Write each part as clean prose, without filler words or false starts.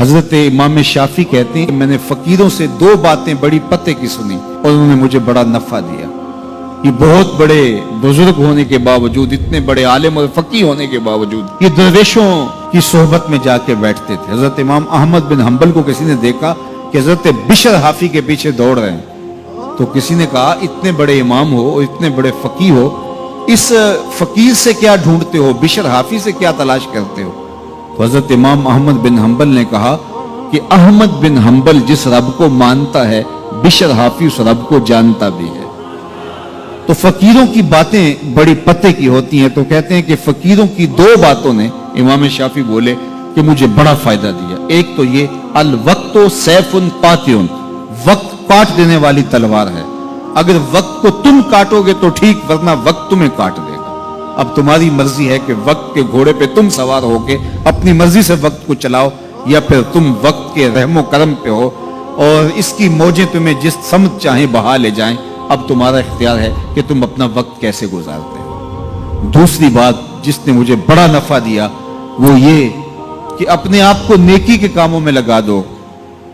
हजरत इमाम शाफी कहते हैं कि मैंने फकीरों से दो बातें बड़ी पते की सुनी और उन्होंने मुझे बड़ा नफा दिया। ये बहुत बड़े बुजुर्ग होने के बावजूद, इतने बड़े आलिम और फकीह होने के बावजूद ये दरवेशों की सोहबत में जाके बैठते थे। हजरत इमाम अहमद बिन हंबल को किसी ने देखा कि हजरत बिशर हाफी के पीछे दौड़ रहे हैं, तो किसी ने कहा इतने बड़े इमाम हो और इतने बड़े फकीह हो, इस फकीर से क्या ढूंढते हो, बिशर हाफी से क्या तलाश करते हो? तो हजरत इमाम अहमद बिन हंबल ने कहा कि अहमद बिन हंबल जिस रब को मानता है, बिशर हाफी उस रब को जानता भी है। तो फकीरों की बातें बड़ी पते की होती हैं। तो कहते हैं कि फकीरों की दो बातों ने, इमाम शाफी बोले, कि मुझे बड़ा फायदा दिया। एक तो ये अल वक्तो सैफुन कातिउन, वक्त काट देने वाली तलवार है। अगर वक्त को तुम काटोगे तो ठीक, वरना वक्त तुम्हें काट देगा। अब तुम्हारी मर्जी है कि वक्त के घोड़े पे तुम सवार होके अपनी मर्जी से वक्त को चलाओ, या फिर तुम वक्त के रहमो करम पे हो और इसकी मौजें तुम्हें जिस समत चाहे बहा ले जाएं। अब तुम्हारा इख्तियार है कि तुम अपना वक्त कैसे गुजारते हो। दूसरी बात जिसने मुझे बड़ा नफा दिया वो ये कि अपने आप को नेकी के कामों में लगा दो,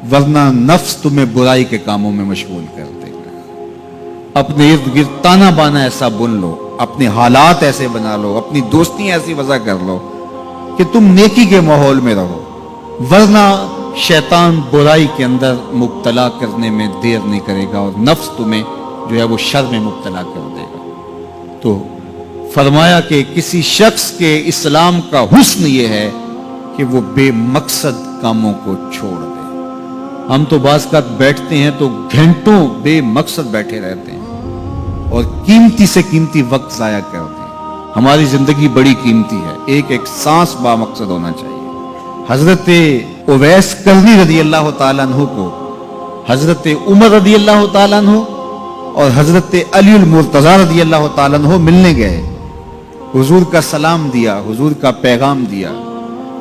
वरना नफ्स तुम्हें बुराई के कामों में मशगूल कर देगा। अपने इर्द गिर्द ताना बाना ऐसा बुन लो, अपने हालात ऐसे बना लो, अपनी दोस्ती ऐसी वजह कर लो कि तुम नेकी के माहौल में रहो, वरना शैतान बुराई के अंदर मुब्तला करने में देर नहीं करेगा और नफ्स तुम्हें जो है वो शर में मुब्तला कर देगा। तो फरमाया कि किसी शख्स के इस्लाम का हुस्न ये है कि वो बेमकसद कामों को छोड़ दे। हम तो बाज़ का बैठते हैं तो घंटों बेमकसद बैठे रहते हैं और कीमती से कीमती वक्त जाया करते हैं। हमारी जिंदगी बड़ी कीमती है, एक एक सांस बामकसद होना चाहिए। हजरत उवैस करनी रदी अल्लाह ताला अन्हु को हजरत उमर रदी अल्लाह ताला अन्हु और हजरत अली मुर्तजा रदी अल्लाह ताला अन्हु मिलने गए। हुजूर का सलाम दिया, हुजूर का पैगाम दिया।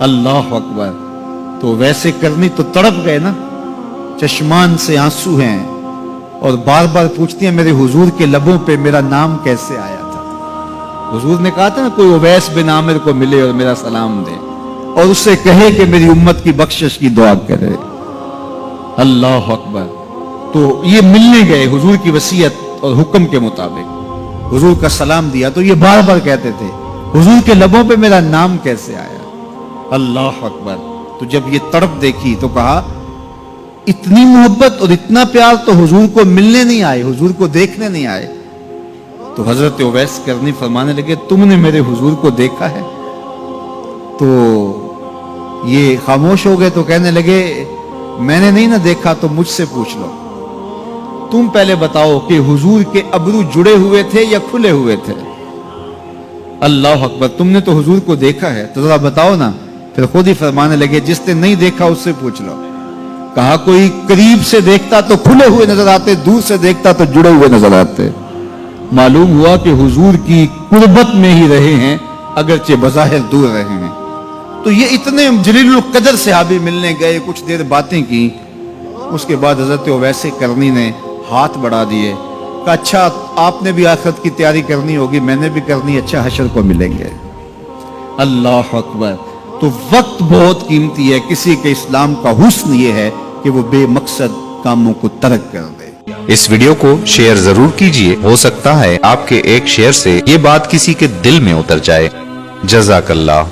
अल्लाह अकबर। तो वैसे करनी तो तड़प गए ना, चश्मान से आंसू हैं और बार बार पूछती हैं मेरे हुजूर के लबों पे मेरा नाम कैसे आया था। हुजूर ने कहा था ना कोई उवैस बिन आमिर को मिले और मेरा सलाम दे और उससे कहे कि मेरी उम्मत की बख्शिश की दुआ करे। अल्लाह अकबर। तो ये मिलने गए हुजूर की वसीयत और हुक्म के मुताबिक, हुजूर का सलाम दिया। तो ये बार बार कहते थे हुजूर के लबों पे मेरा नाम कैसे आया। अल्लाह अकबर। तो जब ये तड़प देखी तो कहा इतनी मोहब्बत और इतना प्यार तो हुजूर को मिलने नहीं आए, हुजूर को देखने नहीं आए। तो हजरत उवैस करनी फरमाने लगे तुमने मेरे हुजूर को देखा है? तो ये खामोश हो गए। तो कहने लगे मैंने नहीं ना देखा तो मुझसे पूछ लो, तुम पहले बताओ कि हुजूर के अबरू जुड़े हुए थे या खुले हुए थे? अल्लाह अकबर। तुमने तो हुजूर को देखा है तो जरा बताओ ना। फिर खुद ही फरमाने लगे जिसने नहीं देखा उससे पूछ लो। कहा कोई करीब से देखता तो खुले हुए नजर आते, दूर से देखता तो जुड़े हुए नजर आते। मालूम हुआ कि हुजूर की कुर्बत में ही रहे हैं, अगरचे बज़ाहिर दूर रहे हैं। तो ये इतने जलीलुल कदर सहाबी मिलने गए, कुछ देर बातें की। उसके बाद हजरत उवैस करनी ने हाथ बढ़ा दिए, कहा अच्छा आपने भी आखिरत की तैयारी करनी होगी, मैंने भी करनी, अच्छा हशर को मिलेंगे। अल्लाह अकबर। तो वक्त बहुत कीमती है। किसी के इस्लाम का हुस्न ये है कि वो बेमकसद कामों को तर्क कर दे। इस वीडियो को शेयर जरूर कीजिए, हो सकता है आपके एक शेयर से ये बात किसी के दिल में उतर जाए। जज़ाकल्लाह।